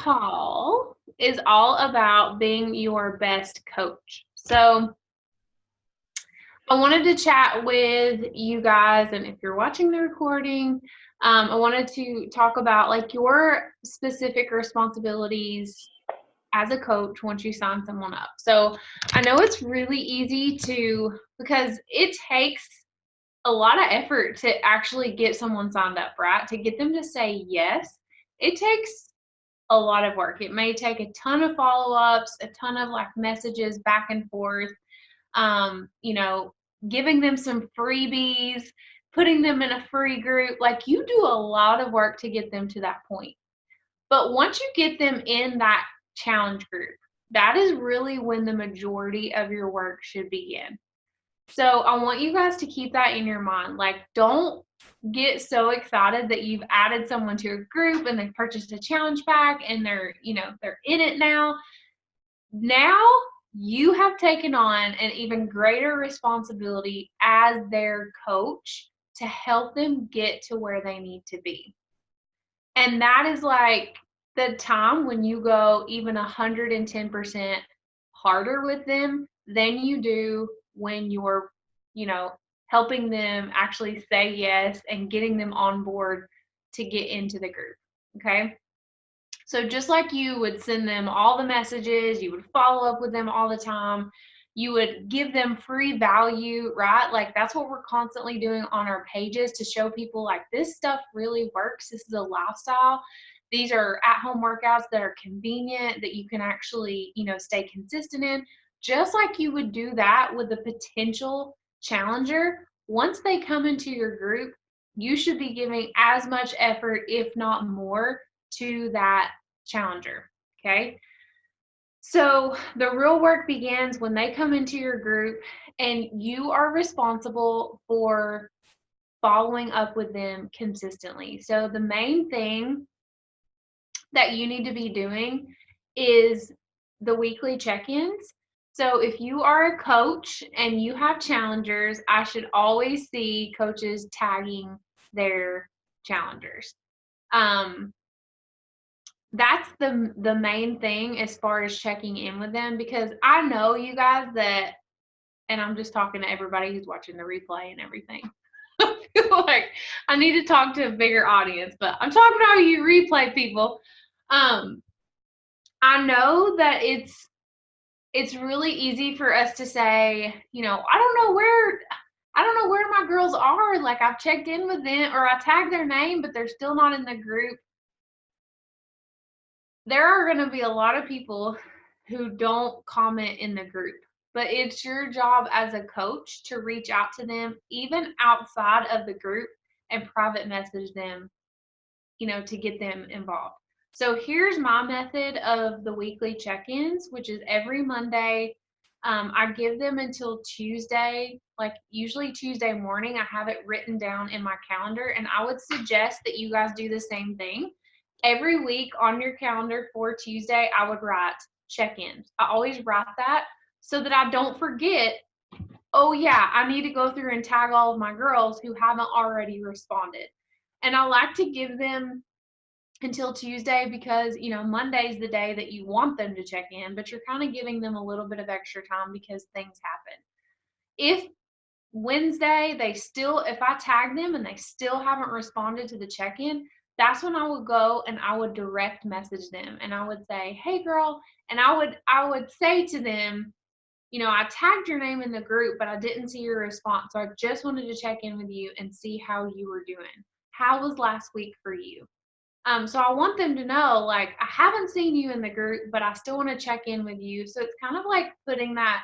call is all about being your best coach. So I wanted to chat with you guys, and if you're watching the recording, I wanted to talk about like your specific responsibilities as a coach once you sign someone up. So I know it's really easy because it takes a lot of effort to actually get someone signed up, right? To get them to say yes, it takes a lot of work. It may take a ton of follow-ups, a ton of like messages back and forth, you know, giving them some freebies, putting them in a free group. Like you do a lot of work to get them to that point. But once you get them in that challenge group, that is really when the majority of your work should begin. So I want you guys to keep that in your mind. Like, don't get so excited that you've added someone to a group and they've purchased a challenge pack and they're in it now. Now you have taken on an even greater responsibility as their coach to help them get to where they need to be. And that is like the time when you go even 110% harder with them than you do when you're, helping them actually say yes and getting them on board to get into the group. Okay. So just like you would send them all the messages, you would follow up with them all the time, you would give them free value, right? Like that's what we're constantly doing on our pages to show people like this stuff really works. This is a lifestyle. These are at-home workouts that are convenient, that you can actually, stay consistent in. Just like you would do that with a potential challenger, once they come into your group, you should be giving as much effort, if not more, to that challenger. Okay. So the real work begins when they come into your group and you are responsible for following up with them consistently. So the main thing that you need to be doing is the weekly check-ins. So if you are a coach and you have challengers, I should always see coaches tagging their challengers. That's the main thing as far as checking in with them, because I know you guys that, and I'm just talking to everybody who's watching the replay and everything. I feel like I need to talk to a bigger audience, but I'm talking to all you replay people. I know that it's really easy for us to say, I don't know where my girls are. Like I've checked in with them or I tagged their name, but they're still not in the group. There are going to be a lot of people who don't comment in the group, but it's your job as a coach to reach out to them even outside of the group and private message them, to get them involved. So here's my method of the weekly check-ins, which is every Monday. I give them until Tuesday, like usually Tuesday morning. I have it written down in my calendar, and I would suggest that you guys do the same thing. Every week on your calendar for Tuesday, I would write check-ins. I always write that so that I don't forget, oh yeah, I need to go through and tag all of my girls who haven't already responded. And I like to give them until Tuesday because, Monday's the day that you want them to check in, but you're kind of giving them a little bit of extra time because things happen. If Wednesday, if I tag them and they still haven't responded to the check-in, that's when I would go and I would direct message them and I would say, hey girl, and I would say to them, I tagged your name in the group, but I didn't see your response. So I just wanted to check in with you and see how you were doing. How was last week for you? So I want them to know, like, I haven't seen you in the group, but I still want to check in with you. So it's kind of like putting that,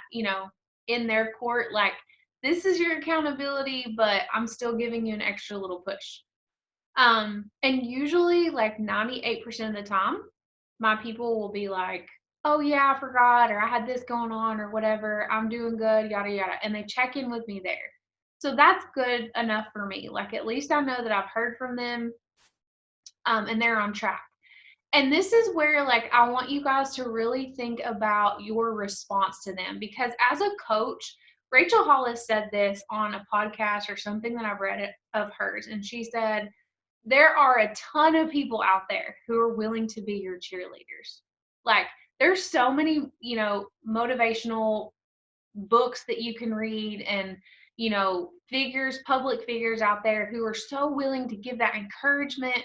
in their court, like, this is your accountability, but I'm still giving you an extra little push. And usually like 98% of the time, my people will be like, oh yeah, I forgot, or I had this going on or whatever. I'm doing good, yada, yada. And they check in with me there. So that's good enough for me. Like, at least I know that I've heard from them, and they're on track. And this is where, like, I want you guys to really think about your response to them, because as a coach, Rachel Hollis said this on a podcast or something that I've read of hers, and she said, there are a ton of people out there who are willing to be your cheerleaders. Like, there's so many, motivational books that you can read, and public figures out there who are so willing to give that encouragement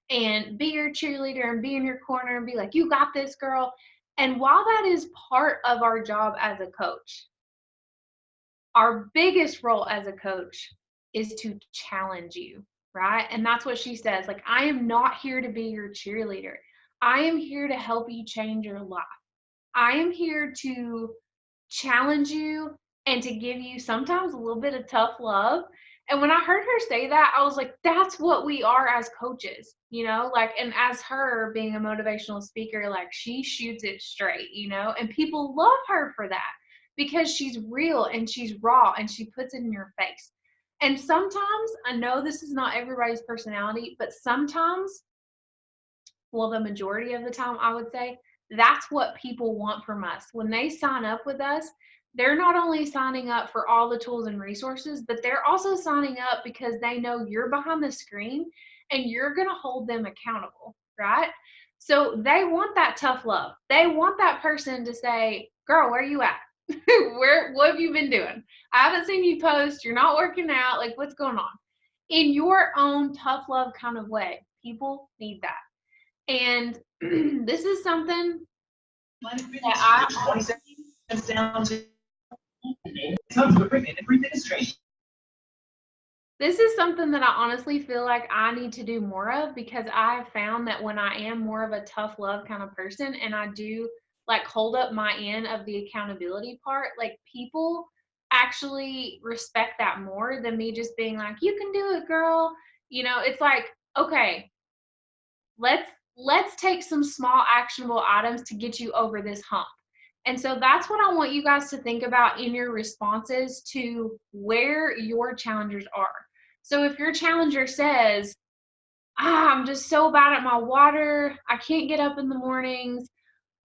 and be your cheerleader and be in your corner and be like, you got this, girl. And while that is part of our job as a coach, our biggest role as a coach is to challenge you, right? And that's what she says. Like, I am not here to be your cheerleader. I am here to help you change your life. I am here to challenge you and to give you sometimes a little bit of tough love. And when I heard her say that, I was like, that's what we are as coaches, and as her being a motivational speaker, like, she shoots it straight, and people love her for that because she's real and she's raw and she puts it in your face. And sometimes, I know this is not everybody's personality, but sometimes, well, the majority of the time, I would say, that's what people want from us. When they sign up with us, they're not only signing up for all the tools and resources, but they're also signing up because they know you're behind the screen and you're going to hold them accountable, right? So they want that tough love. They want that person to say, girl, where are you at? What have you been doing? I haven't seen you post. You're not working out. Like, what's going on? In your own tough love kind of way. People need that. And this is something that this is something that I honestly feel like I need to do more of, because I have found that when I am more of a tough love kind of person and I do like hold up my end of the accountability part, like, people actually respect that more than me just being like, you can do it, girl. It's like, okay, let's take some small actionable items to get you over this hump. And so that's what I want you guys to think about in your responses to where your challengers are. So if your challenger says, I'm just so bad at my water, I can't get up in the mornings,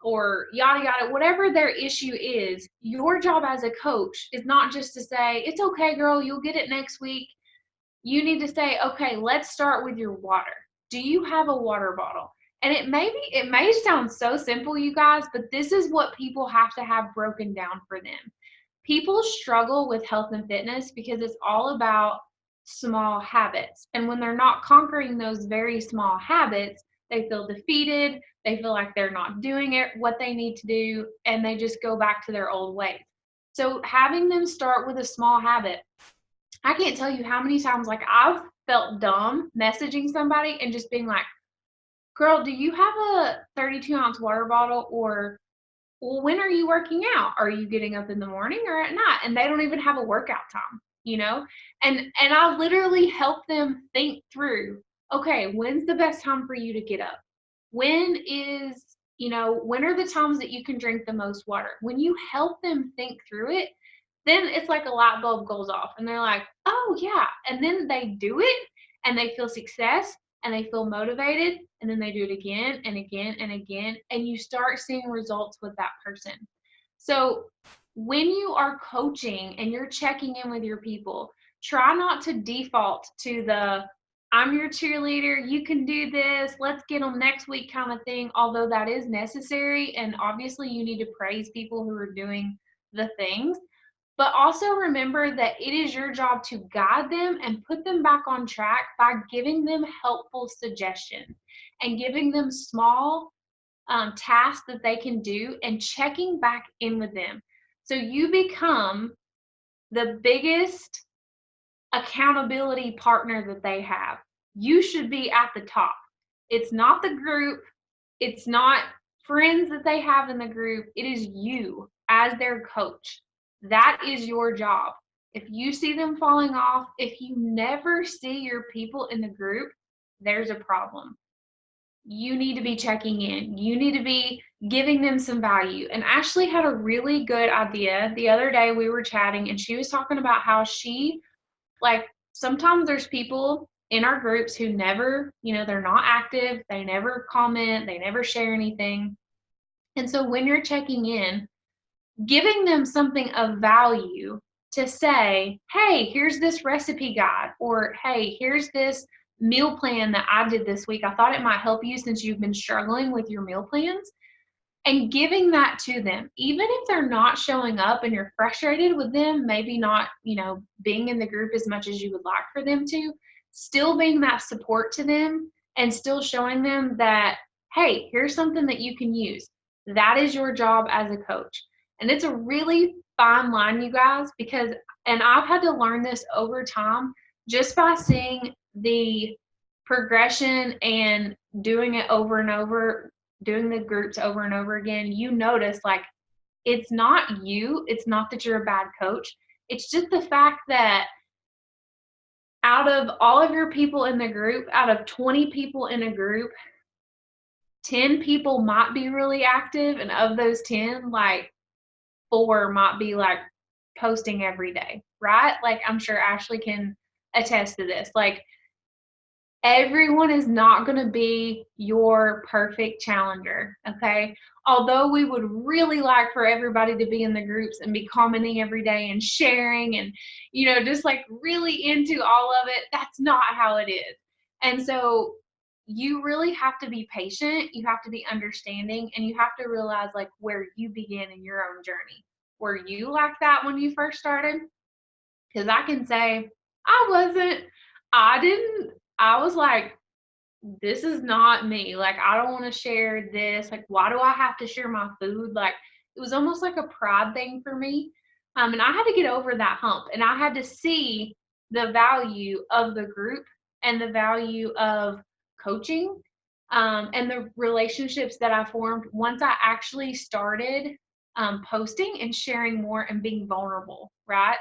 or yada yada, whatever their issue is, your job as a coach is not just to say, it's okay, girl, you'll get it next week. You need to say, okay, let's start with your water. Do you have a water bottle? And it may sound so simple, you guys, but this is what people have to have broken down for them. People struggle with health and fitness because it's all about small habits. And when they're not conquering those very small habits, they feel defeated. They feel like they're not doing it, what they need to do, and they just go back to their old ways. So having them start with a small habit, I can't tell you how many times, like, I've felt dumb messaging somebody and just being like, girl, do you have a 32-ounce water bottle? Or, well, when are you working out? Are you getting up in the morning or at night? And they don't even have a workout time, And I literally help them think through, okay, when's the best time for you to get up? When are the times that you can drink the most water? When you help them think through it, then it's like a light bulb goes off and they're like, oh yeah. And then they do it and they feel success and they feel motivated, and then they do it again and again and again, and you start seeing results with that person. So when you are coaching and you're checking in with your people, try not to default to the, I'm your cheerleader, you can do this, let's get them next week kind of thing, although that is necessary. And obviously you need to praise people who are doing the things. But also remember that it is your job to guide them and put them back on track by giving them helpful suggestions and giving them small tasks that they can do and checking back in with them. So you become the biggest accountability partner that they have. You should be at the top. It's not the group. It's not friends that they have in the group. It is you as their coach. That is your job. If you see them falling off, if you never see your people in the group, there's a problem. You need to be checking in. You need to be giving them some value. And Ashley had a really good idea. The other day we were chatting and she was talking about how sometimes there's people in our groups who never, they're not active. They never comment. They never share anything. And so when you're checking in, giving them something of value to say, hey, here's this recipe guide, or hey, here's this meal plan that I did this week. I thought it might help you since you've been struggling with your meal plans, and giving that to them, even if they're not showing up and you're frustrated with them, maybe not, being in the group as much as you would like for them to, still being that support to them and still showing them that, hey, here's something that you can use. That is your job as a coach. And it's a really fine line, you guys, because, and I've had to learn this over time just by seeing the progression and doing it over and over, doing the groups over and over again. You notice, like, it's not you, it's not that you're a bad coach. It's just the fact that out of all of your people in the group, out of 20 people in a group, 10 people might be really active, and of those 10, like 4 might be like posting every day, right? Like, I'm sure Ashley can attest to this. Like, everyone is not going to be your perfect challenger, okay? Although we would really like for everybody to be in the groups and be commenting every day and sharing and, just like really into all of it, that's not how it is. And so you really have to be patient, you have to be understanding, and you have to realize like where you begin in your own journey. Were you like that when you first started? Because I can say I didn't. I was like, this is not me. Like, I don't want to share this. Like, why do I have to share my food? Like, it was almost like a pride thing for me. And I had to get over that hump, and I had to see the value of the group and the value of coaching, and the relationships that I formed once I actually started posting and sharing more and being vulnerable, right?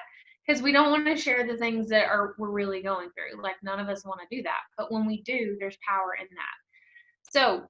Because we don't want to share the things that we're really going through. Like, none of us want to do that. But when we do, there's power in that. So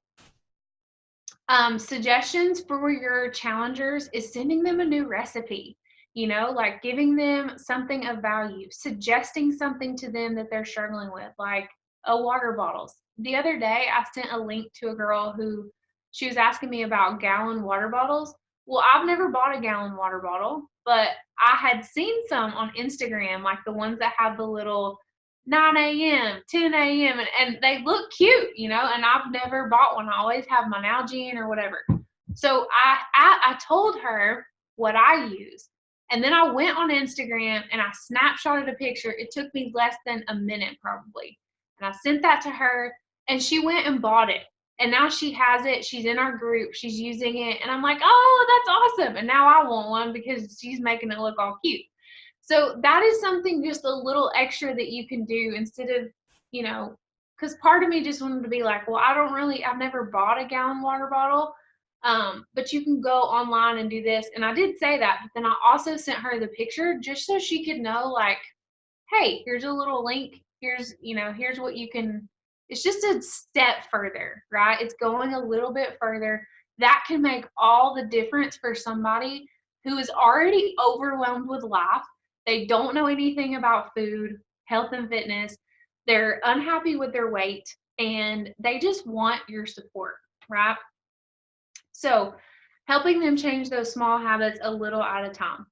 suggestions for your challengers is sending them a new recipe, like giving them something of value, suggesting something to them that they're struggling with, like water bottles. The other day, I sent a link to a girl who she was asking me about gallon water bottles. Well, I've never bought a gallon water bottle, but I had seen some on Instagram, like the ones that have the little 9 a.m., 10 a.m., and they look cute, and I've never bought one. I always have my Nalgene or whatever. So I told her what I use. And then I went on Instagram and I snapshotted a picture. It took me less than a minute probably. And I sent that to her, and she went and bought it. And now she has it. She's in our group. She's using it. And I'm like, oh, that's awesome. And now I want one because she's making it look all cute. So that is something just a little extra that you can do instead of, because part of me just wanted to be like, well, I've never bought a gallon water bottle. But you can go online and do this. And I did say that, but then I also sent her the picture just so she could know, like, hey, here's a little link. Here's what you can, it's just a step further, right? It's going a little bit further. That can make all the difference for somebody who is already overwhelmed with life. They don't know anything about food, health, and fitness. They're unhappy with their weight, and they just want your support, right? So helping them change those small habits a little at a time.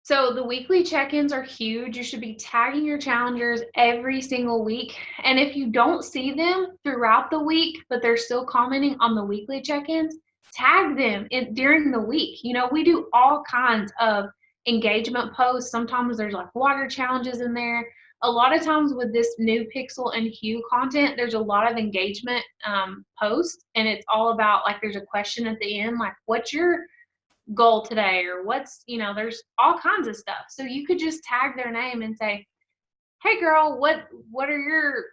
So the weekly check-ins are huge. You should be tagging your challengers every single week. And if you don't see them throughout the week, but they're still commenting on the weekly check-ins, tag them during the week. We do all kinds of engagement posts. Sometimes there's like water challenges in there. A lot of times with this new Pixel and Hue content, there's a lot of engagement posts, and it's all about, like, there's a question at the end, like, what's your goal today, or there's all kinds of stuff. So you could just tag their name and say, hey girl, what are your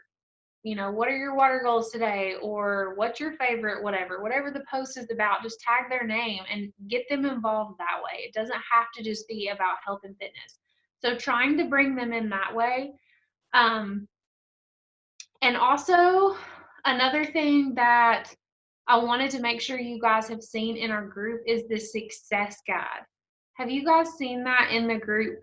water goals today, or what's your favorite, whatever the post is about. Just tag their name and get them involved that way. It doesn't have to just be about health and fitness. So trying to bring them in that way. And also another thing that I wanted to make sure you guys have seen in our group is the success guide. Have you guys seen that in the group?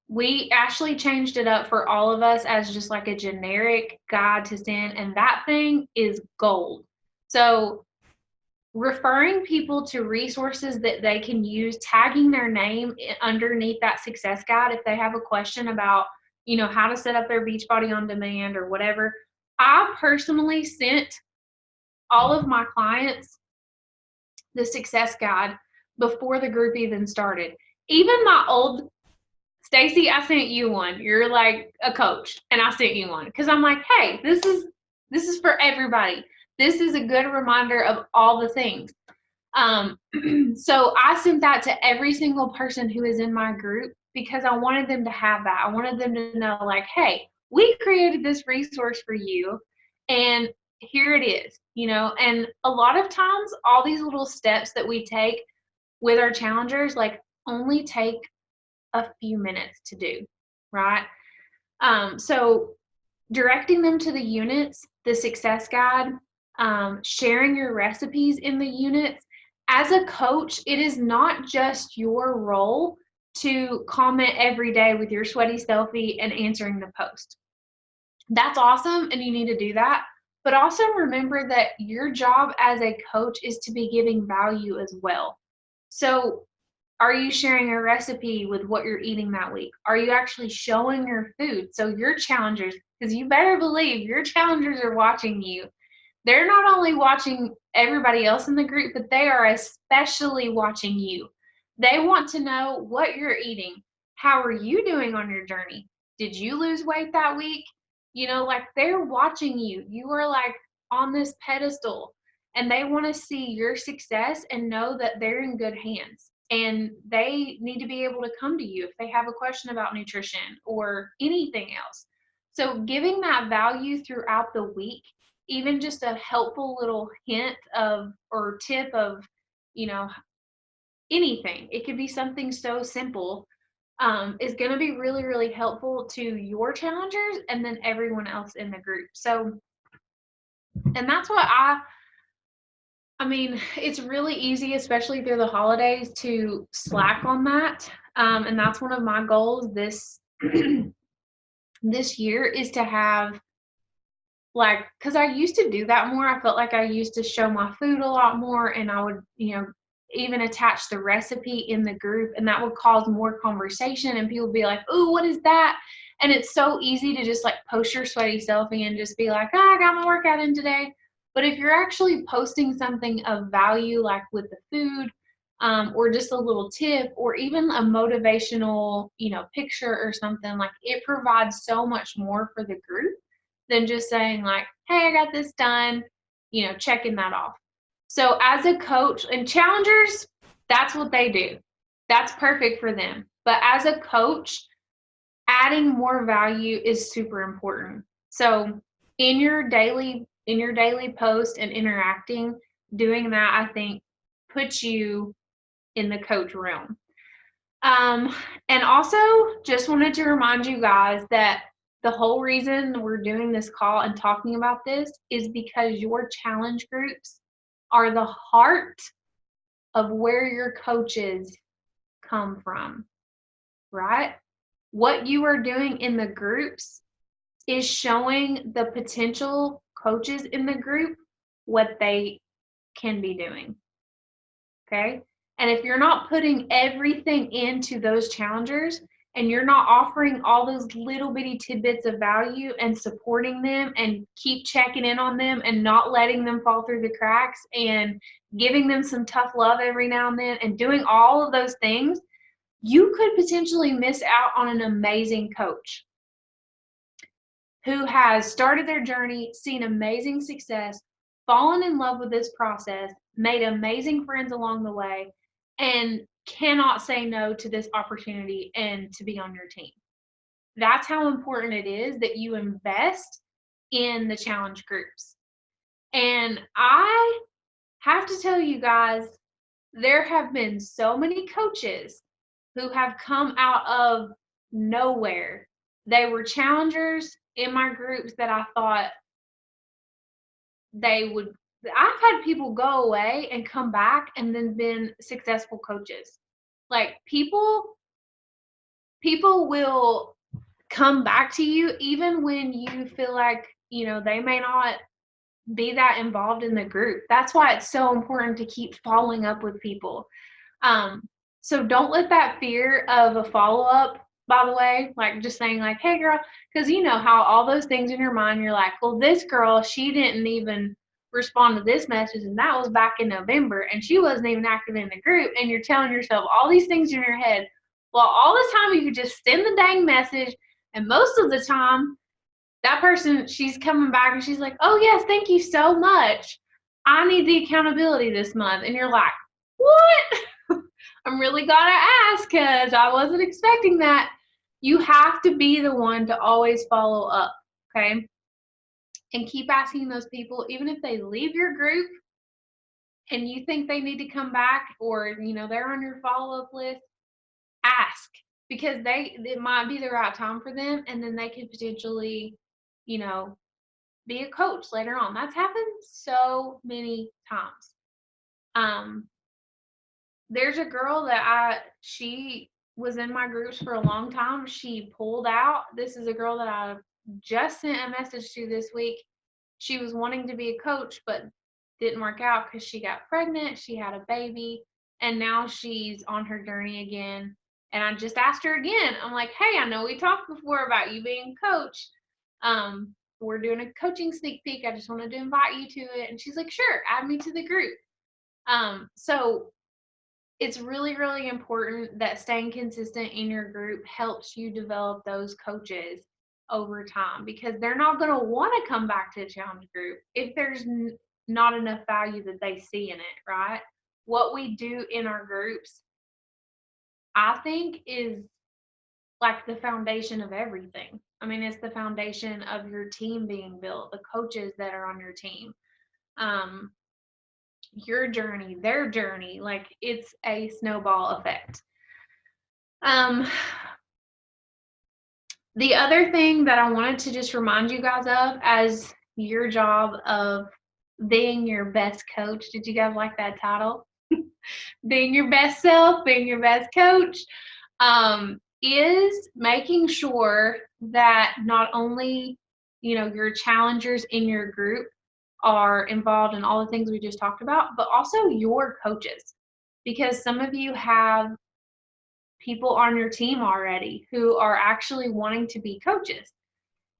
We actually changed it up for all of us as just like a generic guide to send, and that thing is gold. So referring people to resources that they can use, tagging their name underneath that success guide if they have a question about how to set up their Beachbody on Demand or whatever. I personally sent all of my clients the success guide before the group even started. Even my old Stacy, I sent you one. You're like a coach, and I sent you one because I'm like, hey, this is for everybody. This is a good reminder of all the things. So I sent that to every single person who is in my group because I wanted them to have that. I wanted them to know, like, hey, we created this resource for you, and here it is, and a lot of times all these little steps that we take with our challengers, like, only take a few minutes to do, right? So directing them to the units, the success guide, sharing your recipes in the units. As a coach, it is not just your role to comment every day with your sweaty selfie and answering the post. That's awesome, and you need to do that. But also remember that your job as a coach is to be giving value as well. So are you sharing a recipe with what you're eating that week? Are you actually showing your food? So your challengers, because you better believe your challengers are watching you. They're not only watching everybody else in the group, but they are especially watching you. They want to know what you're eating. How are you doing on your journey? Did you lose weight that week? Like, they're watching you. You are like on this pedestal, and they want to see your success and know that they're in good hands. And they need to be able to come to you if they have a question about nutrition or anything else. So giving that value throughout the week, even just a helpful little hint of or tip of, anything, it could be something so simple, is going to be really, really helpful to your challengers and then everyone else in the group. So, and that's what I mean, it's really easy, especially through the holidays, to slack on that. And that's one of my goals this this year, is to have, like, because I used to do that more. I felt like I used to show my food a lot more, and I would, even attach the recipe in the group, and that would cause more conversation, and people would be like, "Ooh, what is that?" And it's so easy to just like post your sweaty selfie and just be like, "Ah, I got my workout in today." But if you're actually posting something of value, like with the food, or just a little tip, or even a motivational, picture or something, like, it provides so much more for the group than just saying like, hey, I got this done, checking that off. So as a coach, and challengers, that's what they do. That's perfect for them. But as a coach, adding more value is super important. So in your daily post and interacting, doing that, I think, puts you in the coach realm. And also, just wanted to remind you guys that the whole reason we're doing this call and talking about this is because your challenge groups are the heart of where your coaches come from, right? What you are doing in the groups is showing the potential coaches in the group what they can be doing, okay? And if you're not putting everything into those challengers, and you're not offering all those little bitty tidbits of value and supporting them and keep checking in on them and not letting them fall through the cracks and giving them some tough love every now and then and doing all of those things, you could potentially miss out on an amazing coach who has started their journey, seen amazing success, fallen in love with this process, made amazing friends along the way, and cannot say no to this opportunity and to be on your team. That's how important it is that you invest in the challenge groups. And I have to tell you guys, there have been so many coaches who have come out of nowhere. They were challengers in my groups that I thought they would. I've had people go away and come back and then been successful coaches. Like, people will come back to you even when you feel like, they may not be that involved in the group. That's why it's so important to keep following up with people. So don't let that fear of a follow-up by the way, like just saying like, hey girl, because you know how all those things in your mind, you're like, well, this girl, she didn't even respond to this message, and that was back in November, and she wasn't even active in the group, and you're telling yourself all these things in your head. Well, all the time you could just send the dang message, and most of the time, that person, she's coming back and she's like, oh yes, thank you so much. I need the accountability this month. And you're like, what? I'm really glad I asked because I wasn't expecting that. You have to be the one to always follow up, okay? And keep asking those people, even if they leave your group and you think they need to come back, or they're on your follow-up list, ask, because it might be the right time for them, and then they could potentially, you know, be a coach later on. That's happened so many times. There's a girl that she was in my groups for a long time. She pulled out. This is a girl that I just sent a message to this week. She was wanting to be a coach, but didn't work out because she got pregnant. She had a baby, and now she's on her journey again. And I just asked her again. I'm like, hey, I know we talked before about you being a coach. We're doing a coaching sneak peek. I just wanted to invite you to it. And she's like, sure, add me to the group. So it's really, really important that staying consistent in your group helps you develop those coaches over time, because they're not going to want to come back to the challenge group if there's not enough value that they see in it, right? What we do in our groups, I think, is like the foundation of everything. I mean, it's the foundation of your team being built, the coaches that are on your team, your journey, their journey. Like, it's a snowball effect. The other thing that I wanted to just remind you guys of as your job of being your best coach, did you guys like that title? Being your best self, being your best coach, is making sure that not only, your challengers in your group are involved in all the things we just talked about, but also your coaches. Because some of you have people on your team already who are actually wanting to be coaches.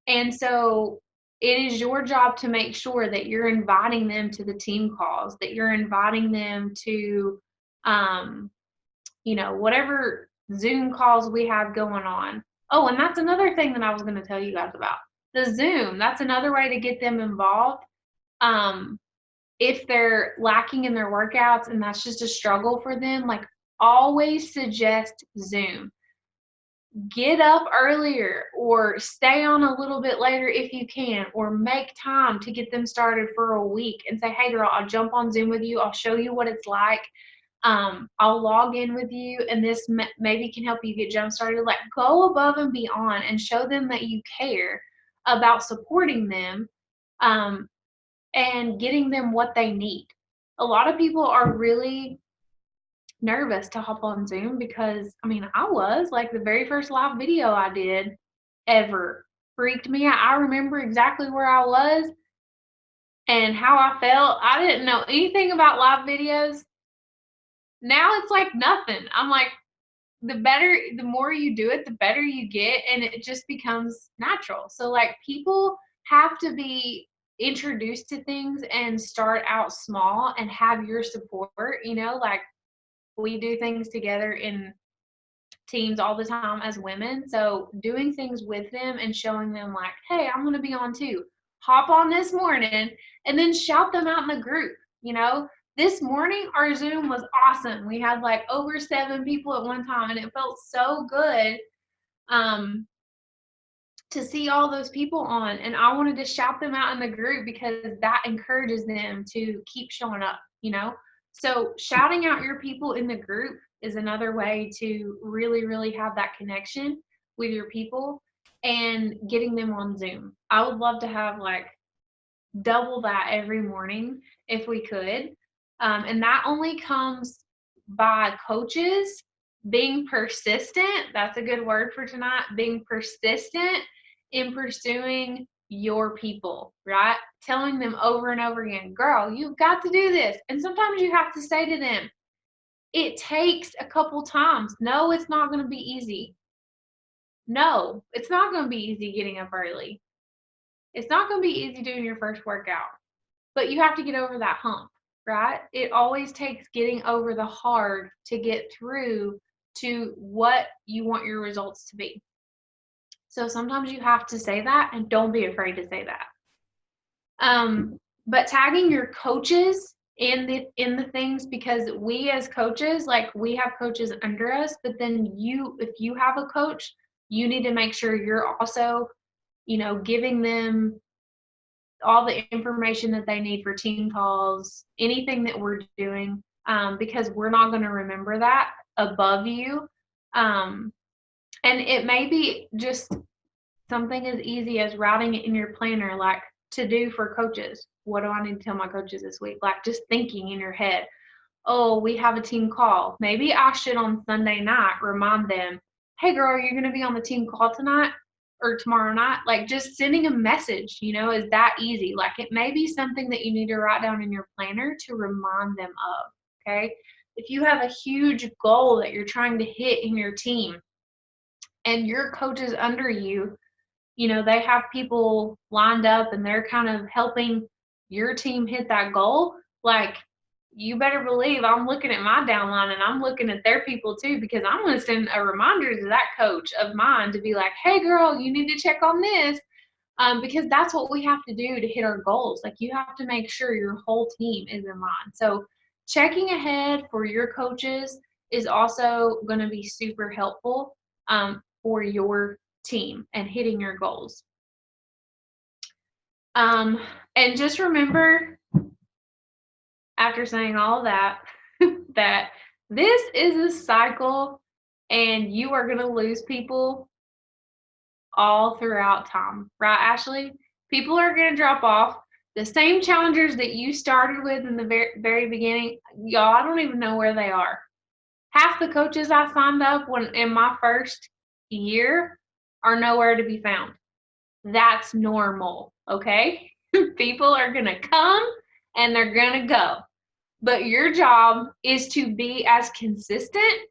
And so it is your job to make sure that you're inviting them to the team calls, that you're inviting them to, whatever Zoom calls we have going on. Oh, and that's another thing that I was going to tell you guys about. The Zoom, that's another way to get them involved. If they're lacking in their workouts and that's just a struggle for them, like, always suggest Zoom. Get up earlier or stay on a little bit later if you can, or make time to get them started for a week and say, hey girl, I'll jump on Zoom with you. I'll show you what it's like. I'll log in with you, and this maybe can help you get jump started. Like, go above and beyond and show them that you care about supporting them, and getting them what they need. A lot of people are really nervous to hop on Zoom because, I mean, I was like, the very first live video I did ever freaked me out. I remember exactly where I was and how I felt. I didn't know anything about live videos. Now it's like nothing. I'm like, the more you do it, the better you get, and it just becomes natural. So, like, people have to be introduced to things and start out small and have your support, like, we do things together in teams all the time as women. So doing things with them and showing them like, hey, I'm going to be on too. Hop on this morning, and then shout them out in the group. This morning our Zoom was awesome. We had like over 7 people at one time, and it felt so good to see all those people on. And I wanted to shout them out in the group because that encourages them to keep showing up, So shouting out your people in the group is another way to really, really have that connection with your people and getting them on Zoom. I would love to have like double that every morning if we could. And that only comes by coaches being persistent. That's a good word for tonight. Being persistent in pursuing your people, right? Telling them over and over again, girl, you've got to do this. And sometimes you have to say to them, it takes a couple times. No, it's not going to be easy. No, it's not going to be easy getting up early. It's not going to be easy doing your first workout, but you have to get over that hump, right? It always takes getting over the hard to get through to what you want your results to be. So sometimes you have to say that, and don't be afraid to say that. But tagging your coaches in the things, because we as coaches, like, we have coaches under us, but then if you have a coach, you need to make sure you're also, giving them all the information that they need for team calls, anything that we're doing, because we're not going to remember that above you. And it may be just something as easy as writing it in your planner, like, to do for coaches. What do I need to tell my coaches this week? Like, just thinking in your head, oh, we have a team call. Maybe I should on Sunday night remind them, hey girl, you're going to be on the team call tonight or tomorrow night. Like, just sending a message, is that easy. Like, it may be something that you need to write down in your planner to remind them of. Okay. If you have a huge goal that you're trying to hit in your team and your coaches under you, they have people lined up and they're kind of helping your team hit that goal, like, you better believe I'm looking at my downline and I'm looking at their people too, because I'm going to send a reminder to that coach of mine to be like, hey girl, you need to check on this, because that's what we have to do to hit our goals. Like, you have to make sure your whole team is in line. So checking ahead for your coaches is also going to be super helpful for your team and hitting your goals. And just remember, after saying all that, that this is a cycle and you are going to lose people all throughout time, right, Ashley? People are going to drop off. The same challengers that you started with in the very, very beginning, y'all, I don't even know where they are. Half the coaches I signed up in my first year are nowhere to be found. That's normal, okay? People are going to come and they're going to go. But your job is to be as consistent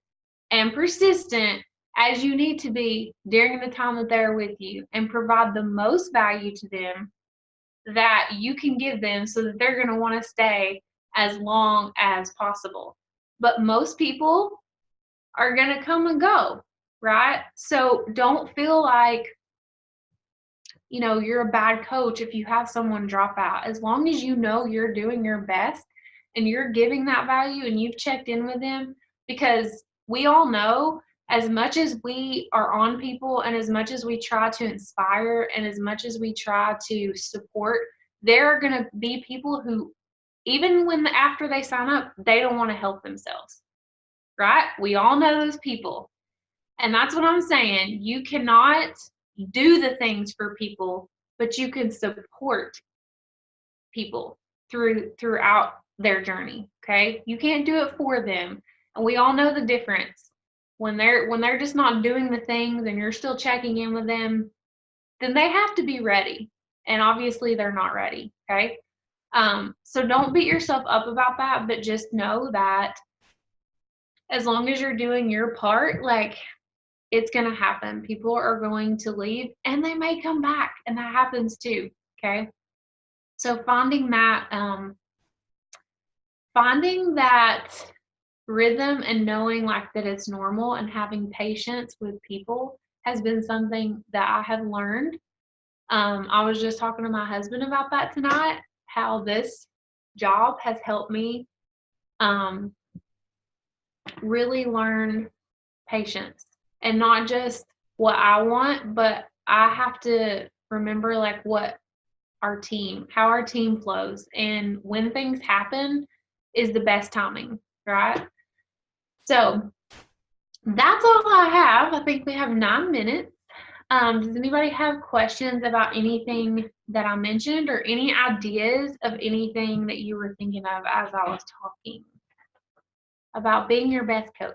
and persistent as you need to be during the time that they're with you, and provide the most value to them that you can give them so that they're going to want to stay as long as possible. But most people are going to come and go, right? So don't feel like, you're a bad coach if you have someone drop out. As long as you know you're doing your best and you're giving that value and you've checked in with them, because we all know, as much as we are on people and as much as we try to inspire and as much as we try to support, there are going to be people who, even after they sign up, they don't want to help themselves, right? We all know those people. And that's what I'm saying. You cannot do the things for people, but you can support people throughout their journey. Okay. You can't do it for them. And we all know the difference. When they're just not doing the things and you're still checking in with them, then they have to be ready. And obviously they're not ready. Okay. So don't beat yourself up about that, but just know that as long as you're doing your part, like, it's going to happen. People are going to leave and they may come back, and that happens too. Okay. So finding that rhythm and knowing, like, that it's normal and having patience with people has been something that I have learned. I was just talking to my husband about that tonight, how this job has helped me really learn patience, and not just what I want, but I have to remember, like, how our team flows, and when things happen is the best timing, right? So that's all I have. I think we have 9 minutes. Does anybody have questions about anything that I mentioned, or any ideas of anything that you were thinking of as I was talking about being your best coach?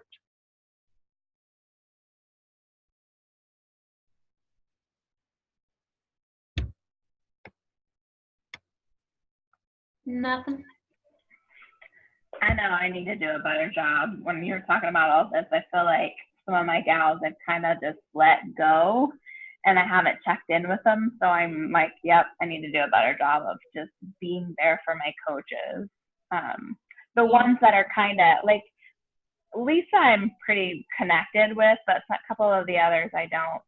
Nothing? I know I need to do a better job. When you were talking about all this, I feel like some of my gals I've kind of just let go, and I haven't checked in with them. So I'm like, yep, I need to do a better job of just being there for my coaches. The ones that are kind of like Lisa, I'm pretty connected with, but a couple of the others I don't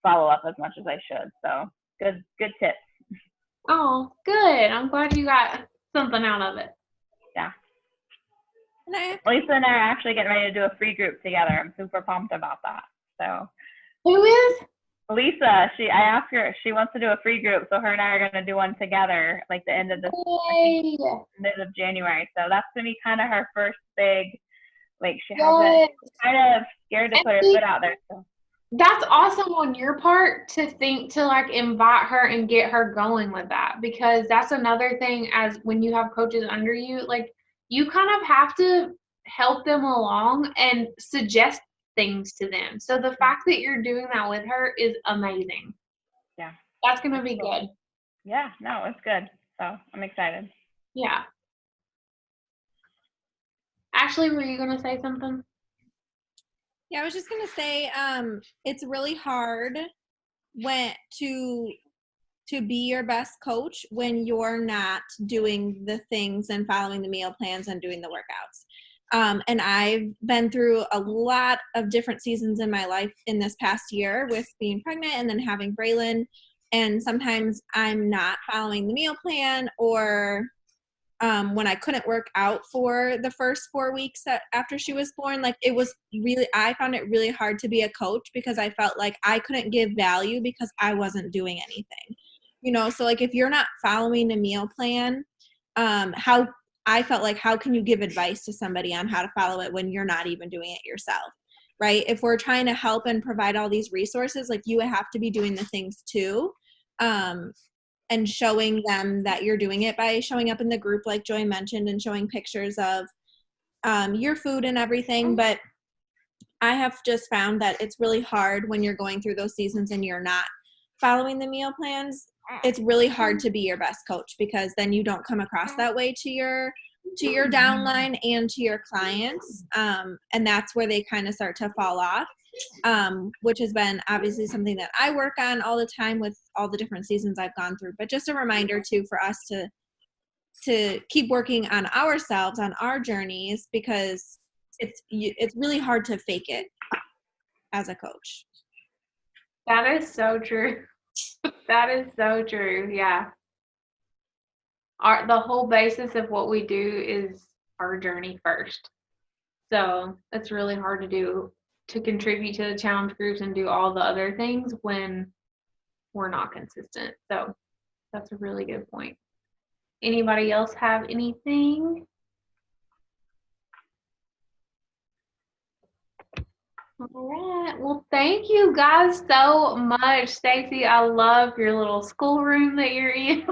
follow up as much as I should. So good tips. Oh, good. I'm glad you got something out of it. Yeah. Lisa and I are actually getting ready to do a free group together. I'm super pumped about that. So who is? Lisa. I asked her, she wants to do a free group, so her and I are going to do one together, like the end of this, end of January. So that's going to be kind of her first big, like she hasn't, kind of scared to put her foot out there. So. That's awesome on your part to think to like invite her and get her going with that, because that's another thing as when you have coaches under you, like you kind of have to help them along and suggest things to them. So the fact that you're doing that with her is amazing. Yeah. That's going to be good. Yeah, no, it's good. So I'm excited. Yeah. Ashley, were you going to say something? Yeah, I was just going to say it's really hard to be your best coach when you're not doing the things and following the meal plans and doing the workouts. And I've been through a lot of different seasons in my life in this past year with being pregnant and then having Braylon. And sometimes I'm not following the meal plan, or when I couldn't work out for the first 4 weeks after she was born, like I found it really hard to be a coach because I felt like I couldn't give value because I wasn't doing anything, so like if you're not following the meal plan, how can you give advice to somebody on how to follow it when you're not even doing it yourself, right? If we're trying to help and provide all these resources, like you have to be doing the things too. And showing them that you're doing it by showing up in the group like Joy mentioned and showing pictures of your food and everything. But I have just found that it's really hard when you're going through those seasons and you're not following the meal plans. It's really hard to be your best coach because then you don't come across that way to your downline and to your clients. And that's where they kind of start to fall off. Which has been obviously something that I work on all the time with all the different seasons I've gone through, but just a reminder too for us to keep working on ourselves, on our journeys, because it's really hard to fake it as a coach. That is so true. That is so true. Yeah. The whole basis of what we do is our journey first. So it's really hard to contribute to the challenge groups and do all the other things when we're not consistent. So that's a really good point. Anybody else have anything? All right. Well, thank you guys so much. Stacy, I love your little schoolroom that you're in.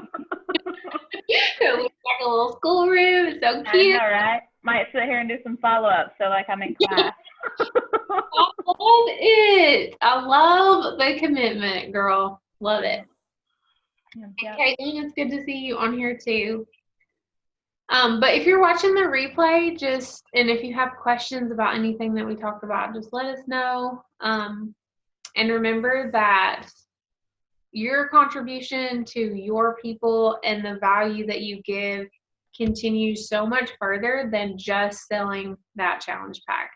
It looks like a little schoolroom. It's so cute. All right. Might sit here and do some follow-up, so like I'm in class. I love it. I love the commitment, girl. Love it. Yeah. Caitlin, it's good to see you on here too. But if you're watching the replay, and if you have questions about anything that we talked about, just let us know. And remember that your contribution to your people and the value that you give continues so much further than just selling that challenge pack.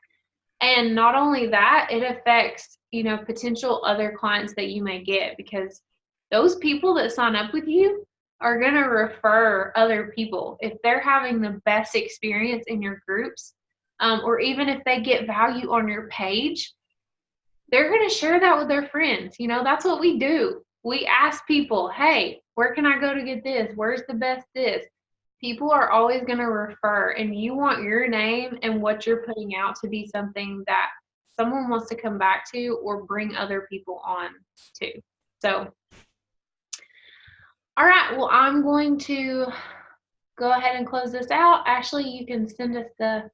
And not only that, it affects, potential other clients that you may get, because those people that sign up with you are going to refer other people. If they're having the best experience in your groups, or even if they get value on your page, they're going to share that with their friends. That's what we do. We ask people, hey, where can I go to get this? Where's the best this? People are always going to refer, and you want your name and what you're putting out to be something that someone wants to come back to or bring other people on to. So, all right, well, I'm going to go ahead and close this out. Ashley, you can send us the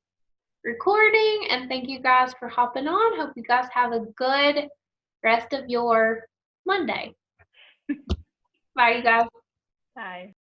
recording, and thank you guys for hopping on. Hope you guys have a good rest of your Monday. Bye, you guys. Bye.